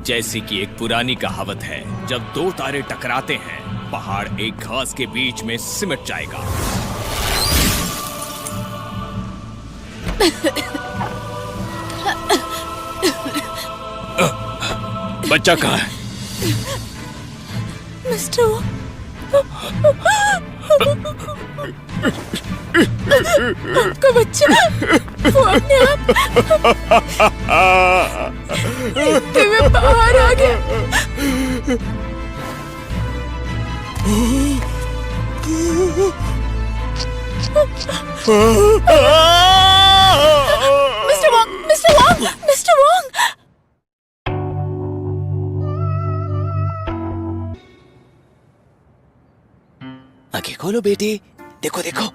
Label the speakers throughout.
Speaker 1: जैसी कि एक पुरानी कहावत है, जब दो तारे टकराते हैं पहाड़ एक घास के बीच में सिमट जाएगा। बच्चा कहाँ है?
Speaker 2: मिस्टर आपका बच्चा वो अपने आप इतने में बाहर आ गया। Mister Wong, mister Wong, mister Wong.
Speaker 3: आंखें खोलो बेटी, देखो देखो,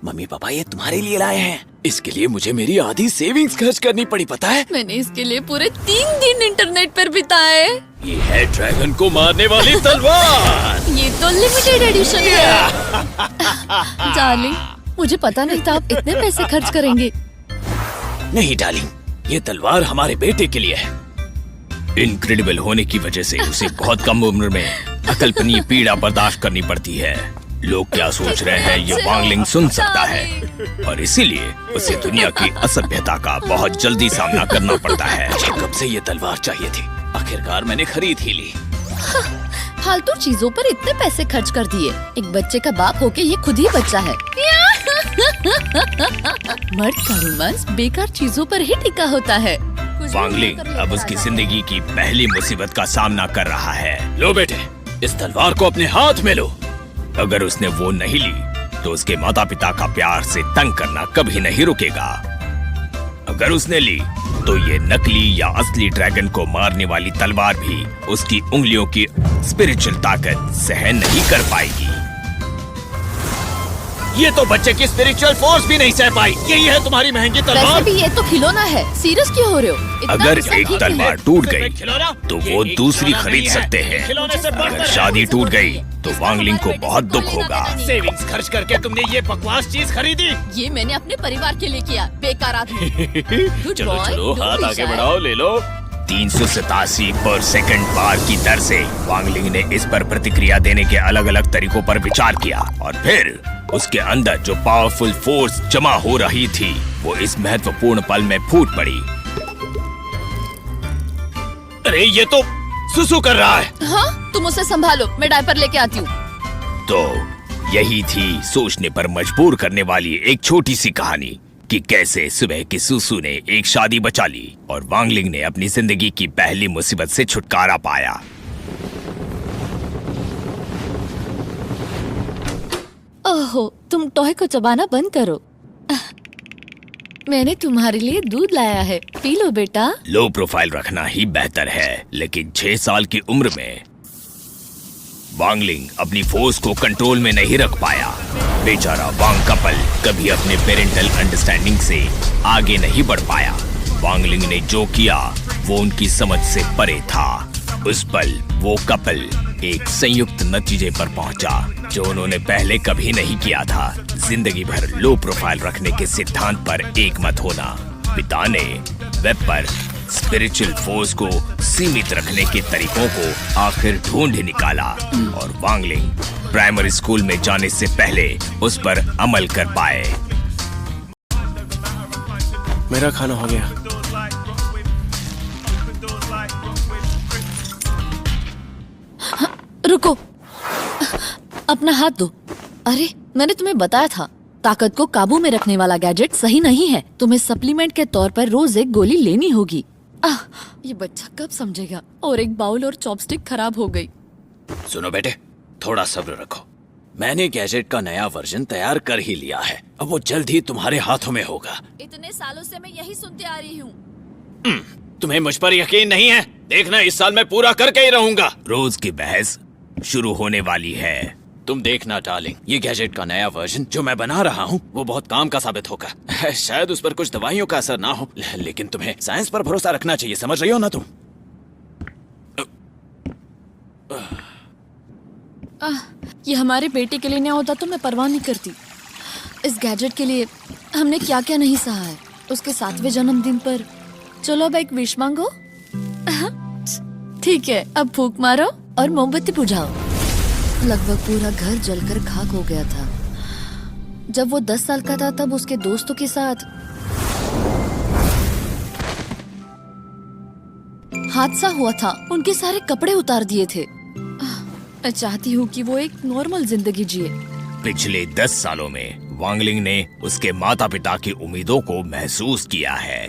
Speaker 3: मम्मी पापा ये तुम्हारे लिए लाए हैं। इसके लिए मुझे मेरी आधी सेविंग्स खर्च करनी पड़ी, पता है?
Speaker 2: मैंने इसके लिए पूरे 3 दिन इंटरनेट पर बिताए।
Speaker 3: ये है ड्रैगन को मारने वाली तलवार।
Speaker 2: ये तो लिमिटेड एडिशन है। डार्लिंग, मुझे पता नहीं था आप इतने पैसे खर्च करेंगे।
Speaker 3: नहीं डार्लिंग, ये तलवार हमारे बेटे के लिए है।
Speaker 1: इनक्रेडिबल होने की वजह से उसे बहुत कम उम्र में अकल्पनीय पीड़ा बर्दाश्त करनी पड़ती है। लोग क्या सोच रहे हैं ये वांगलिंग सुन सकता है और इसीलिए उसे दुनिया की असभ्यता का बहुत जल्दी सामना करना पड़ता है।
Speaker 3: मुझे कब से ये तलवार चाहिए थी, आखिरकार मैंने खरीद ही ली।
Speaker 2: फालतू चीजों पर इतने पैसे खर्च कर दिए। एक बच्चे का बाप होके ये खुद ही बच्चा है। मर्द का रोमांस बेकार चीजों पर ही टिका होता है।
Speaker 1: वांगलिंग अब उसकी जिंदगी की पहली मुसीबत का सामना कर रहा है।
Speaker 3: लो बेटे, इस तलवार को अपने हाथ में लो।
Speaker 1: अगर उसने वो नहीं ली तो उसके माता पिता का प्यार से तंग करना कभी नहीं रुकेगा। अगर उसने ली तो ये नकली या असली ड्रैगन को मारने वाली तलवार भी उसकी उंगलियों की स्पिरिचुअल ताकत सहन नहीं कर पाएगी।
Speaker 3: ये तो बच्चे की स्पिरिचुअल फोर्स भी नहीं सह पाई। यही है तुम्हारी महंगी तलवार।
Speaker 2: वैसे भी ये तो खिलौना है, सीरियस क्यों हो रहे हो? इतना
Speaker 1: अगर
Speaker 2: गुस्सा
Speaker 1: एक
Speaker 2: ठीक
Speaker 1: तलवार
Speaker 2: है।
Speaker 1: टूट गई तो वो दूसरी खरीद सकते हैं। अगर शादी टूट गई तो वांगलिंग को बहुत दुख होगा।
Speaker 3: सेविंग्स खर्च करके तुमने ये बकवास चीज खरीदी।
Speaker 2: ये मैंने अपने परिवार के लिए किया, बेकार आदमी। Good
Speaker 3: चलो
Speaker 2: boy,
Speaker 3: चलो,
Speaker 2: don't
Speaker 3: हाथ
Speaker 2: be
Speaker 3: आगे
Speaker 2: shy.
Speaker 3: बढ़ाओ, ले लो।
Speaker 1: 387 पर सेकंड बार की दर से वांगलिंग ने इस पर प्रतिक्रिया देने के अलग अलग तरीकों पर विचार किया और फिर उसके अंदर जो पावरफुल फोर्स जमा हो रही थी वो इस महत्वपूर्ण पल में फूट पड़ी।
Speaker 3: अरे ये तो सुसु कर रहा है।
Speaker 2: हाँ, तुम उसे संभालो, मैं डायपर लेके आती हूँ।
Speaker 1: तो यही थी सोचने पर मजबूर करने वाली एक छोटी सी कहानी कि कैसे सुबह की सुसु ने एक शादी बचा ली और वांगलिंग ने अपनी जिंदगी की पहली मुसीबत से छुटकारा पाया।
Speaker 2: ओहो, तुम टॉय को चबाना बंद करो। मैंने तुम्हारे लिए दूध लाया है, पी लो बेटा।
Speaker 1: लो प्रोफाइल रखना ही बेहतर है, लेकिन 6 साल की उम्र में वांगलिंग अपनी फोर्स को कंट्रोल में नहीं रख पाया। बेचारा वांग कपल कभी अपने पेरेंटल अंडरस्टैंडिंग से आगे नहीं बढ़ पाया। वांगलिंग ने जो किया वो उनकी समझ से परे था। उस पल वो कपल एक संयुक्त नतीजे पर पहुंचा जो उन्होंने पहले कभी नहीं किया था। जिंदगी भर लो प्रोफाइल रखने के सिद्धांत पर एकमत होना। पिता ने वेब पर स्पिरिचुअल फोर्स को सीमित रखने के तरीकों को आखिर ढूंढ निकाला और वांगलिंग प्राइमरी स्कूल में जाने से पहले उस पर अमल कर पाए।
Speaker 4: मेरा खाना हो गया।
Speaker 2: रुको, अपना हाथ दो। अरे, मैंने तुम्हें बताया था, ताकत को काबू में रखने वाला गैजेट सही नहीं है। तुम्हें सप्लीमेंट के तौर पर रोज एक गोली लेनी होगी। ये बच्चा कब समझेगा? और एक बाउल और चॉपस्टिक खराब हो गई।
Speaker 3: सुनो बेटे, थोड़ा सब्र रखो। मैंने गैजेट का नया वर्जन तैयार कर ही लिया है। अब वो जल्द ही तुम्हारे हाथों में होगा।
Speaker 2: इतने सालों से मैं यही सुनते आ रही हूँ।
Speaker 3: तुम्हें मुझ पर यकीन नहीं है? देखना, इस साल मैं पूरा करके ही रहूंगा।
Speaker 1: रोज की बहस शुरू होने वाली है।
Speaker 3: तुम देखना डार्लिंग, ये गैजेट का नया वर्जन जो मैं बना रहा हूँ वो बहुत काम का साबित होगा। शायद उस पर कुछ दवाइयों का असर ना हो, लेकिन तुम्हें साइंस पर भरोसा रखना चाहिए, समझ रही हो ना तुम?
Speaker 2: ये हमारे बेटे के लिए नहीं होता तो मैं परवाह नहीं करती। इस गैजेट के लिए हमने क्या क्या नहीं सहा है। उसके 7वें जन्मदिन पर चलो अब एक विश मांगो। ठीक है, अब फूंक मारो और मोमबत्ती बुझाओ। लगभग पूरा घर जलकर खाक हो गया था। जब वो 10 साल का था तब उसके दोस्तों के साथ हादसा हुआ था। उनके सारे कपड़े उतार दिए थे। मैं चाहती हूँ कि वो एक नॉर्मल जिंदगी जिए।
Speaker 1: पिछले 10 सालों में वांगलिंग ने उसके माता पिता की उम्मीदों को महसूस किया है।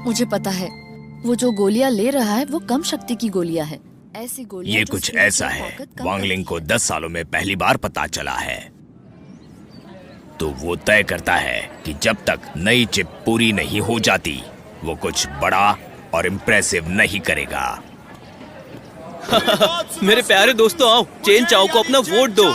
Speaker 2: मुझे पता है, वो जो गोलियां ले रहा है वो कम शक्ति की गोलियां है। ऐसी गोलियां
Speaker 1: ये
Speaker 2: जो
Speaker 1: कुछ
Speaker 2: स्पिरिचुअल
Speaker 1: ऐसा है
Speaker 2: ताकत कम
Speaker 1: वांगलिंग को 10 सालों में पहली बार पता चला है। तो वो तय करता है कि जब तक नई चिप पूरी नहीं हो जाती वो कुछ बड़ा और इम्प्रेसिव नहीं करेगा।
Speaker 5: मेरे प्यारे दोस्तों, आओ चेन चाओ को अपना वोट दो।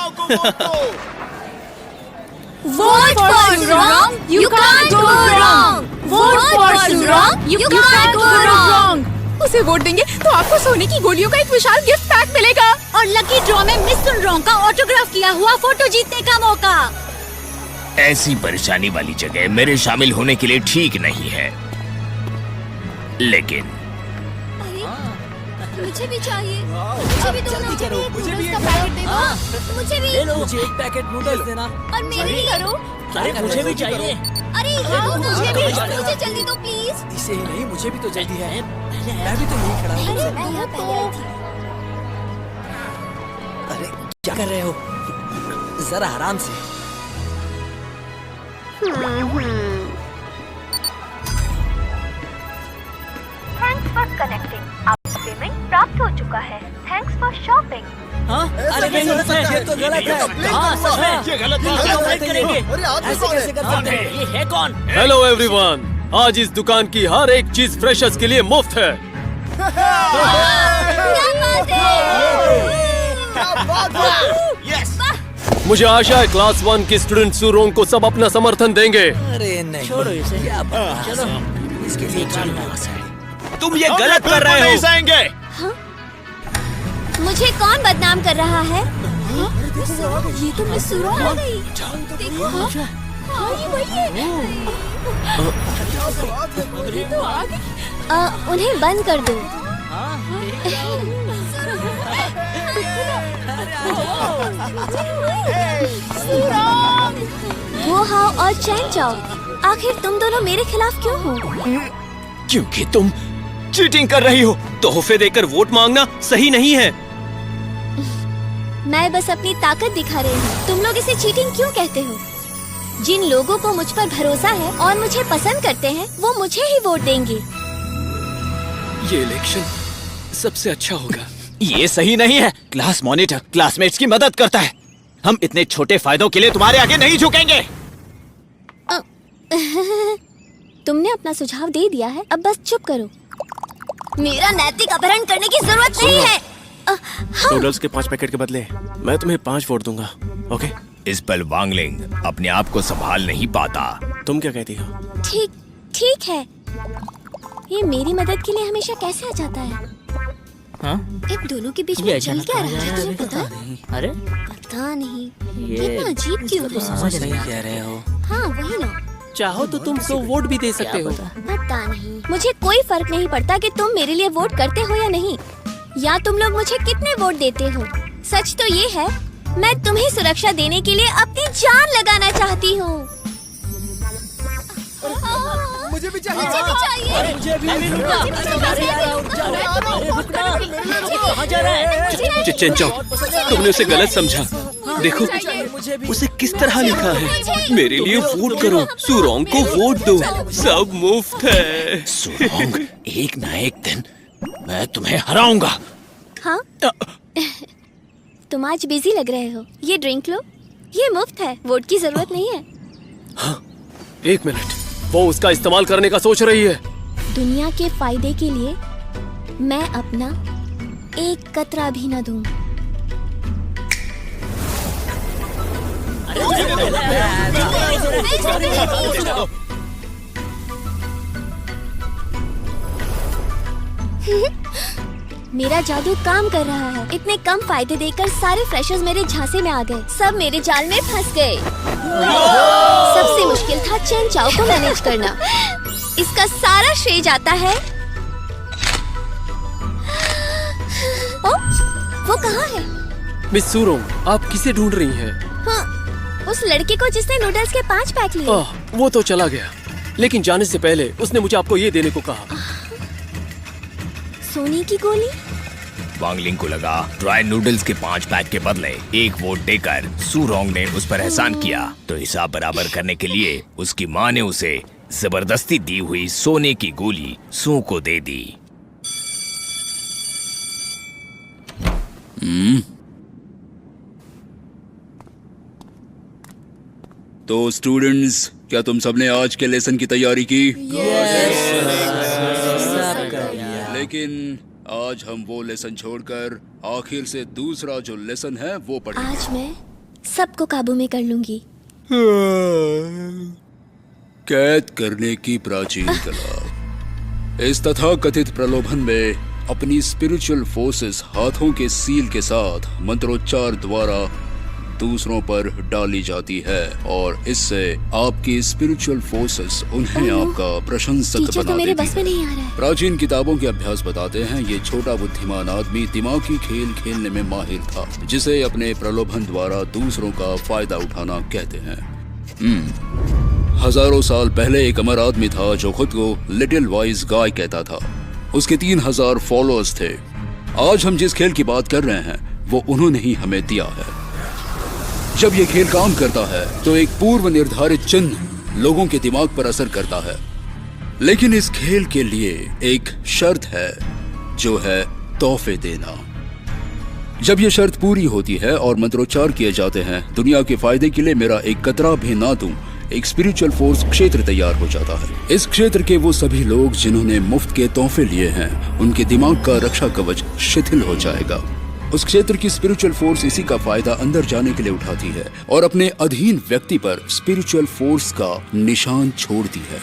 Speaker 6: Vote for Surong, you can't go wrong. Vote for Surong, you can't go wrong.
Speaker 7: उसे वोट देंगे तो आपको सोने की गोलियों का एक विशाल गिफ्ट पैक मिलेगा
Speaker 6: और लकी ड्रॉ में मिस सुनरोंग का ऑटोग्राफ किया हुआ फोटो जीतने का मौका।
Speaker 1: ऐसी परेशानी वाली जगह मेरे शामिल होने के लिए ठीक नहीं है, लेकिन
Speaker 6: मुझे भी चाहिए। मुझे भी दो ना। मुझे भी इसका पैकेट दे दो। मुझे भी।
Speaker 8: ले लो, मुझे एक पैकेट नूडल्स देना।
Speaker 6: और मेरे लिए करो।
Speaker 8: अरे मुझे भी चाहिए।
Speaker 6: अरे मुझे भी। मुझे जल्दी दो प्लीज।
Speaker 8: इसे ही नहीं, मुझे भी तो जल्दी है। मैं भी तो यही खड़ा हूँ।
Speaker 6: अरे मैं यहाँ पहले आई थी।
Speaker 8: अरे क्या कर रहे हो? जरा आराम से।
Speaker 9: Thanks for connecting. आपका पेमेंट प्राप्त हो चुका है। Thanks for shopping.
Speaker 8: हाँ? अरे नहीं, ये तो गलत है। हाँ, सच है। ये गलत करेंगे। ऐसे कैसे कर सकते हैं? ये है कौन?
Speaker 5: हेलो एवरीवन, आज इस दुकान की हर एक चीज फ्रेशर्स के लिए मुफ्त है। मुझे आशा है क्लास 1 की स्टूडेंट सुरोंग को सब अपना समर्थन देंगे।
Speaker 8: अरे नहीं, छोड़ो इसे। चलो इसके लिए
Speaker 5: तुम ये गलत कर रहे हो।
Speaker 6: मुझे कौन बदनाम कर रहा है? ये तो मिस सुरोंग आ गई। देखो, हाँ, ये वही है। ये तो आ गई। उन्हें बंद कर दो। वो हाओ और चैन चाओ, आखिर तुम दोनों मेरे खिलाफ क्यों हो?
Speaker 5: क्योंकि तुम चीटिंग कर रही हो। तोहफे देकर वोट मांगना सही नहीं है।
Speaker 6: मैं बस अपनी ताकत दिखा रही हूँ। तुम लोग इसे चीटिंग क्यों कहते हो? जिन लोगों को मुझ पर भरोसा है और मुझे पसंद करते हैं वो मुझे ही वोट देंगे।
Speaker 5: ये इलेक्शन सबसे अच्छा होगा।
Speaker 3: ये सही नहीं है। क्लास मॉनिटर क्लासमेट्स की मदद करता है। हम इतने छोटे फायदों के लिए तुम्हारे आगे नहीं झुकेंगे।
Speaker 6: तुमने अपना सुझाव दे दिया है, अब बस चुप करो। मेरा नैतिक अपहरण करने की जरूरत नहीं है। हाँ।
Speaker 4: नूडल्स के 5 पैकेट के बदले मैं तुम्हें 5 वोट दूंगा। ओके?
Speaker 1: इस पर वांगलिंग अपने आप को संभाल नहीं पाता।
Speaker 4: तुम क्या कहती हो?
Speaker 6: ठीक है। ये मेरी मदद के लिए हमेशा कैसे आ जाता है?
Speaker 8: हाँ?
Speaker 6: इन दोनों के बीच में चल क्या रहा है तुम्हें पता?
Speaker 8: अरे
Speaker 6: पता नहीं, इतना अजीब क्यों है?
Speaker 8: समझ नहीं कह रहे हो।
Speaker 6: हाँ वही ना।
Speaker 8: चाहो तो तुम 100 वोट भी दे सकते हो।
Speaker 6: पता नहीं, मुझे कोई फर्क नहीं पड़ता कि तुम मेरे लिए वोट करते हो या नहीं, या तुम लोग मुझे कितने वोट देते हो। सच तो ये है, मैं तुम्हें सुरक्षा देने के लिए अपनी जान लगाना चाहती हूँ।
Speaker 8: मुझे भी चाहिए।
Speaker 6: मुझे भी चाहिए।
Speaker 8: मुझे भी कहाँ जा रहा है?
Speaker 5: चेन चाओ, तुमने उसे गलत समझा। देखो उसे किस तरह लिखा है। मेरे लिए वोट करो, सुरोंग को वोट दो, सब मुफ्त है।
Speaker 3: सुरोंग, एक ना एक दिन मैं तुम्हें हराऊंगा।
Speaker 6: हाँ? तुम आज बिजी लग रहे हो। ये ड्रिंक लो, ये मुफ्त है, वोट की जरूरत नहीं है।
Speaker 5: हाँ, 1 मिनट, वो उसका इस्तेमाल करने का सोच रही है।
Speaker 6: दुनिया के फायदे के लिए मैं अपना एक कतरा भी न दूं। मेरा जादू काम कर रहा है। इतने कम फायदे देकर सारे फ्रेशर्स मेरे झांसे में आ गए। सब मेरे जाल में फंस गए। सबसे मुश्किल था चेन चाओ को मैनेज करना। इसका सारा श्रेय जाता है ओ, वो कहाँ है?
Speaker 4: मिस सूरोंग, आप किसे ढूंढ रही हैं?
Speaker 6: हाँ, उस लड़के को जिसने नूडल्स के 5 पैक लिए।
Speaker 4: वो तो चला गया, लेकिन जाने से पहले उसने मुझे आपको ये देने को कहा।
Speaker 6: सोने की गोली?
Speaker 1: वांगलिंग को लगा ड्राई नूडल्स के 5 पैक के बदले 1 वोट देकर सूरोंग ने उस पर एहसान किया, तो हिसाब बराबर करने के लिए उसकी माँ ने उसे जबरदस्ती दी हुई सोने की गोली सू को दे दी।
Speaker 10: तो स्टूडेंट्स, क्या तुम सबने आज के लेसन की तैयारी की? लेकिन आज हम वो लेसन छोड़कर आखिर से दूसरा जो लेसन है वो पढ़ेंगे।
Speaker 6: आज मैं सबको काबू में कर लूंगी।
Speaker 10: कैद करने की प्राचीन कला। इस तथाकथित प्रलोभन में अपनी स्पिरिचुअल फोर्सेस हाथों के सील के साथ मंत्रोच्चार द्वारा दूसरों पर डाली जाती है और इससे आपकी स्पिरिचुअल फोर्सेस उन्हें आपका प्रशंसक
Speaker 6: टीचर तो
Speaker 10: बना
Speaker 6: मेरे
Speaker 10: देती
Speaker 6: बस में नहीं आ रहा है।
Speaker 10: प्राचीन किताबों के अभ्यास बताते हैं ये छोटा बुद्धिमान आदमी दिमागी खेल खेलने में माहिर था, जिसे अपने प्रलोभन द्वारा दूसरों का फायदा उठाना कहते हैं। हजारों साल पहले एक अमर आदमी था जो खुद को लिटिल वाइज गाय कहता था। उसके 3000 फॉलोअर्स थे। आज हम जिस खेल की बात कर रहे हैं वो उन्होंने ही हमें दिया है। जब ये खेल काम करता है तो एक पूर्व निर्धारित चिन्ह लोगों के दिमाग पर असर करता है, लेकिन इस खेल के लिए एक शर्त है, जो है तोहफे देना। जब ये शर्त पूरी होती है और मंत्रोच्चार किए जाते हैं, दुनिया के फायदे के लिए मेरा एक कतरा भी ना दूं, एक स्पिरिचुअल फोर्स क्षेत्र तैयार हो जाता है। इस क्षेत्र के वो सभी लोग जिन्होंने मुफ्त के तोहफे लिए हैं, उनके दिमाग का रक्षा कवच शिथिल हो जाएगा। उस क्षेत्र की स्पिरिचुअल फोर्स इसी का फायदा अंदर जाने के लिए उठाती है और अपने अधीन व्यक्ति पर स्पिरिचुअल फोर्स का निशान छोड़ती है।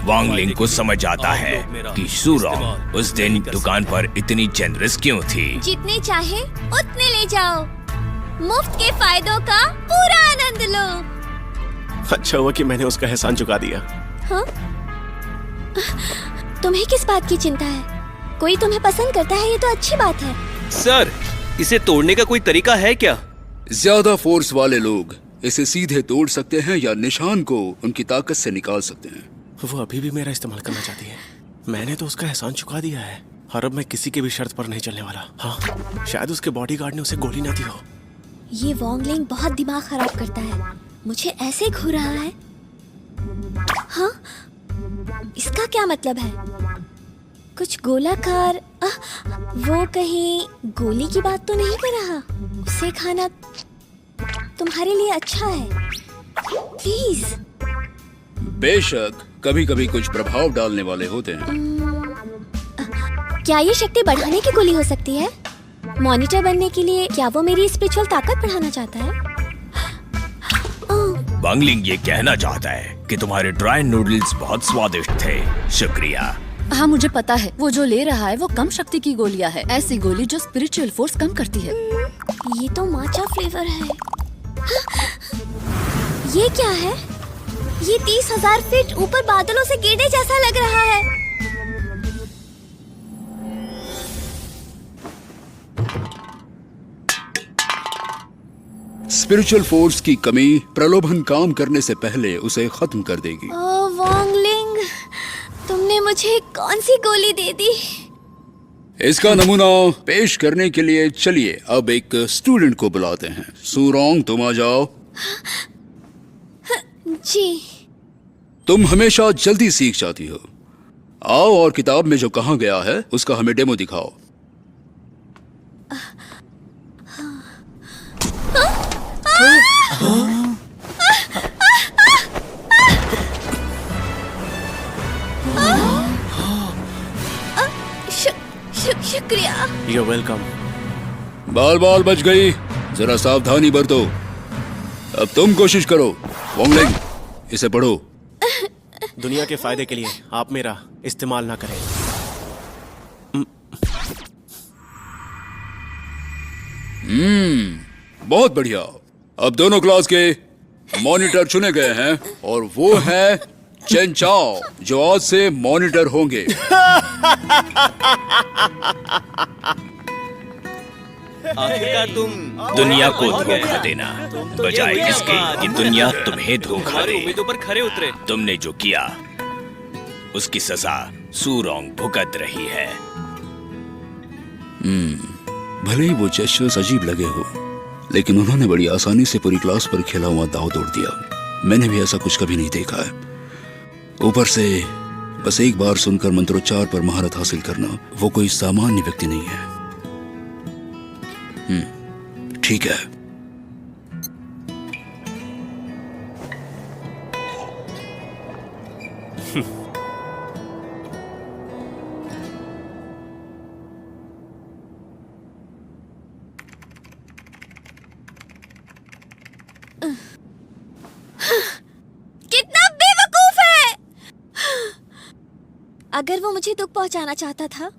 Speaker 1: वांगलिंग को समझ आता है कि सूरोंग उस दिन दुकान पर इतनी जेनरस क्यों थी।
Speaker 6: जितने चाहे उतने ले जाओ, मुफ्त के फायदों का पूरा आनंद लो।
Speaker 4: अच्छा हुआ कि मैंने उसका एहसान चुका दिया।
Speaker 6: हाँ? तुम्हें किस बात की चिंता है? कोई तुम्हें पसंद करता है, ये तो अच्छी बात है।
Speaker 5: सर, इसे तोड़ने का कोई तरीका है क्या?
Speaker 10: ज्यादा फोर्स वाले लोग इसे सीधे तोड़ सकते हैं या निशान को उनकी ताकत से निकाल सकते हैं।
Speaker 4: वो अभी भी मेरा इस्तेमाल करना चाहती है। मैंने तो उसका एहसान चुका दिया है और अब मैं किसी के भी शर्त पर नहीं चलने वाला। हाँ, शायद उसके बॉडीगार्ड ने उसे गोली ना दी हो।
Speaker 6: ये वॉन्गलिंग बहुत दिमाग खराब करता है। मुझे ऐसे घूर रहा है। हाँ, इसका क्या मतलब है? कुछ गोलाकार, वो कहीं गोली की बात तो नहीं कर रहा? उसे खाना तुम्हारे लिए अच्छा है, प्लीज।
Speaker 10: बेशक कभी कभी कुछ प्रभाव डालने वाले होते हैं।
Speaker 6: क्या ये शक्ति बढ़ाने की गोली हो सकती है? मॉनिटर बनने के लिए क्या वो मेरी स्पिरिचुअल ताकत बढ़ाना चाहता है?
Speaker 1: वांगलिंग ये कहना चाहता है कि तुम्हारे ड्राई नूडल्स बहुत स्वादिष्ट थे। शुक्रिया।
Speaker 2: हाँ, मुझे पता है वो जो ले रहा है वो कम शक्ति की गोलियां है, ऐसी गोली जो स्पिरिचुअल फोर्स कम करती है।
Speaker 6: ये तो माचा फ्लेवर है। ये क्या है? ये 30,000 फीट ऊपर बादलों से गिरने जैसा लग रहा है।
Speaker 10: स्पिरिचुअल फोर्स की कमी प्रलोभन काम करने से पहले उसे खत्म कर देगी।
Speaker 6: ओह वॉन्गलिंग, तुमने मुझे कौन सी गोली दे दी?
Speaker 10: इसका नमूना पेश करने के लिए चलिए अब एक स्टूडेंट को बुलाते हैं। सूरोंग, तुम आ जाओ।
Speaker 6: जी।
Speaker 10: तुम हमेशा जल्दी सीख जाती हो। आओ और किताब में जो कहा गया है उसका हमें डेमो दिखाओ।
Speaker 6: शुक्रिया।
Speaker 4: You're welcome।
Speaker 10: बाल बाल बच गई, जरा सावधानी बरतो। अब तुम कोशिश करो। वांगलिंग, इसे पढ़ो।
Speaker 4: दुनिया के फायदे के लिए आप मेरा इस्तेमाल ना करें।
Speaker 10: बहुत बढ़िया। अब दोनों क्लास के मॉनिटर चुने गए हैं और वो है चेन चाओ, जो आज से मॉनिटर होंगे।
Speaker 5: आखिरकार तुम
Speaker 1: दुनिया को धोखा देना बजाय इसके कि दुनिया तुम्हें धोखा
Speaker 5: हमारी
Speaker 1: दे।
Speaker 5: उम्मीदों पर खरे उतरे।
Speaker 1: तुमने जो किया उसकी सजा सूरोंग भुगत रही है।
Speaker 10: भले ही वो जेस्चर्स अजीब लगे हो, लेकिन उन्होंने बड़ी आसानी से पूरी क्लास पर खेला हुआ दाव तोड़ दिया। मैंने भी ऐसा कुछ कभी नहीं देखा है। ऊपर से बस एक बार सुनकर मंत्रोच्चार पर महारत हासिल करना वो कोई सामान्य व्यक्ति नहीं है। ठीक है।
Speaker 6: कितना बेवकूफ है। अगर वो मुझे दुख पहुंचाना चाहता था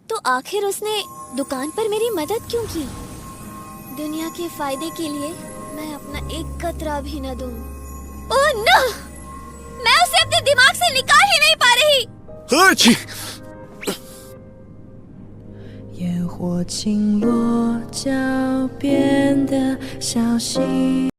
Speaker 6: तो आखिर उसने दुकान पर मेरी मदद क्यों की? दुनिया के फायदे के लिए मैं अपना एक कतरा भी न दूं। Oh no! मैं उसे अपने दिमाग से निकाल ही नहीं पा रही।
Speaker 11: 烟火倾落，脚边的小溪。